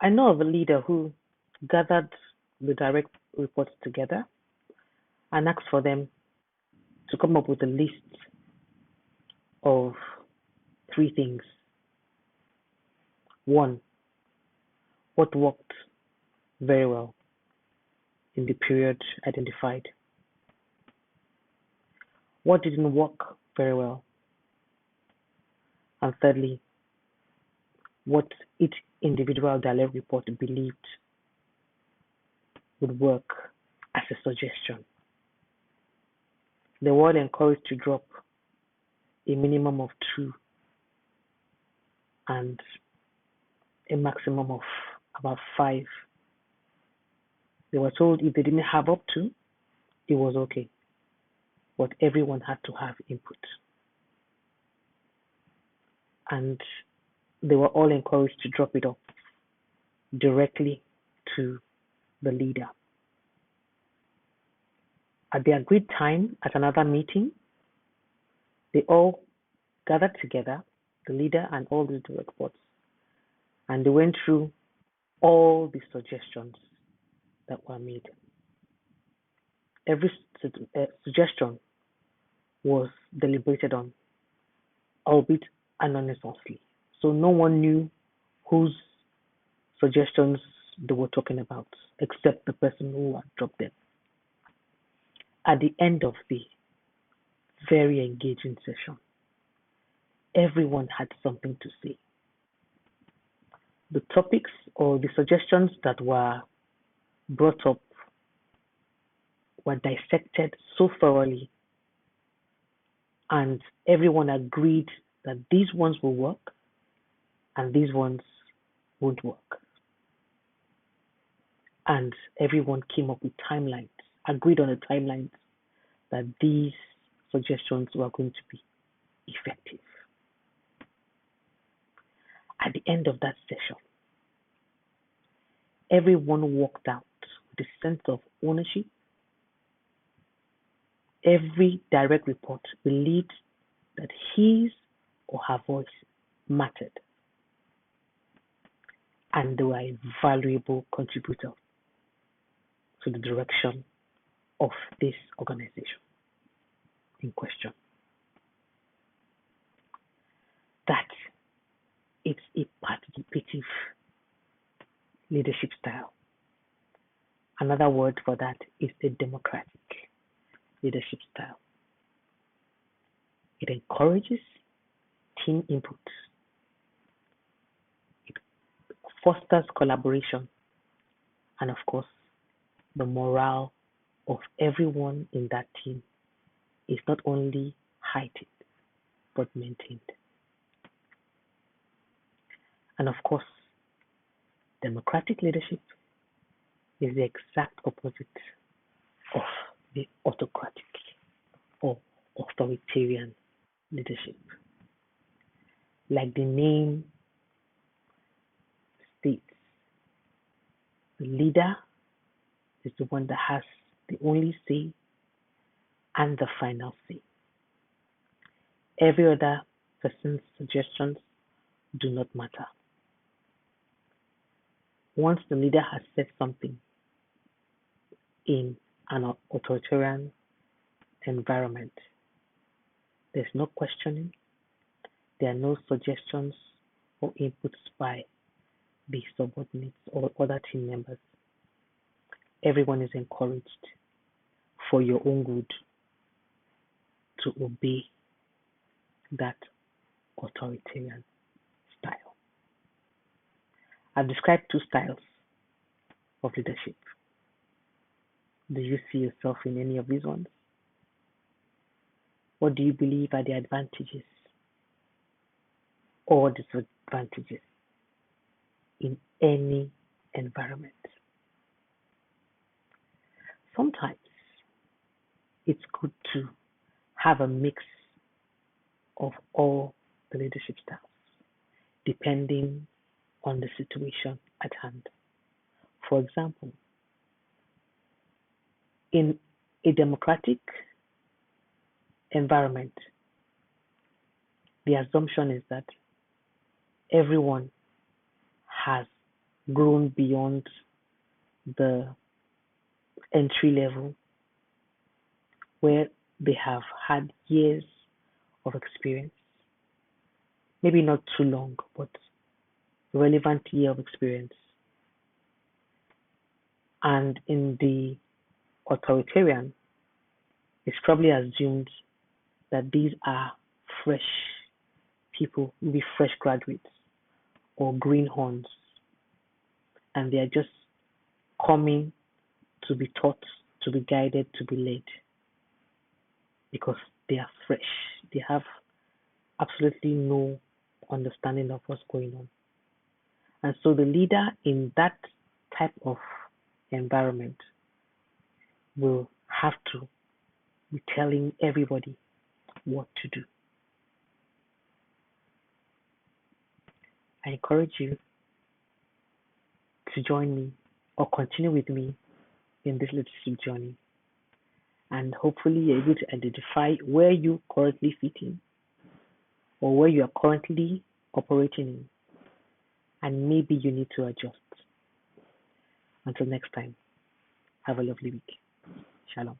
I know of a leader who gathered the direct reports together and asked for them to come up with a list of three things. One, what worked very well in the period identified? What didn't work very well? And thirdly, what each individual direct report believed would work as a suggestion. They were encouraged to drop a minimum of two and a maximum of about five. They were told if they didn't have up to, it was okay, but everyone had to have input. And they were all encouraged to drop it off directly to the leader. At the agreed time, at another meeting, they all gathered together, the leader and all the direct reports, and they went through all the suggestions that were made. Every suggestion was deliberated on, albeit anonymously. So no one knew whose suggestions they were talking about, except the person who had dropped them. At the end of the very engaging session, everyone had something to say. The topics or the suggestions that were brought up were dissected so thoroughly, and everyone agreed that these ones will work and these ones won't work. And everyone came up with timelines, agreed on the timelines that these suggestions were going to be effective. At the end of that session, everyone walked out with a sense of ownership. Every direct report believed that his or her voice mattered, and they were a valuable contributor to the direction of this organization in question. That it's a participative leadership style. Another word for that is a democratic leadership style. It encourages team input. It fosters collaboration. And of course, the morale of everyone in that team is not only heightened, but maintained. And of course, democratic leadership is the exact opposite of the autocratic or authoritarian leadership. Like the name states, the leader is the one that has the only say and the final say. Every other person's suggestions do not matter. Once the leader has said something in an authoritarian environment, there's no questioning, there are no suggestions or inputs by the subordinates or other team members. Everyone is encouraged for your own good to obey that authoritarian style. I've described two styles of leadership. Do you see yourself in any of these ones? What do you believe are the advantages or disadvantages in any environment? Sometimes it's good to have a mix of all the leadership styles, depending on the situation at hand. For example, in a democratic environment, the assumption is that everyone has grown beyond the entry level, where they have had years of experience, maybe not too long, but relevant year of experience. And in the authoritarian, it's probably assumed that these are fresh people, maybe fresh graduates or greenhorns, and they are just coming to be taught, to be guided, to be led because they are fresh. They have absolutely no understanding of what's going on. And so the leader in that type of environment will have to be telling everybody what to do. I encourage you to join me or continue with me in this leadership journey. And hopefully, you're able to identify where you currently fit in or where you are currently operating in. And maybe you need to adjust. Until next time, have a lovely week. Shalom.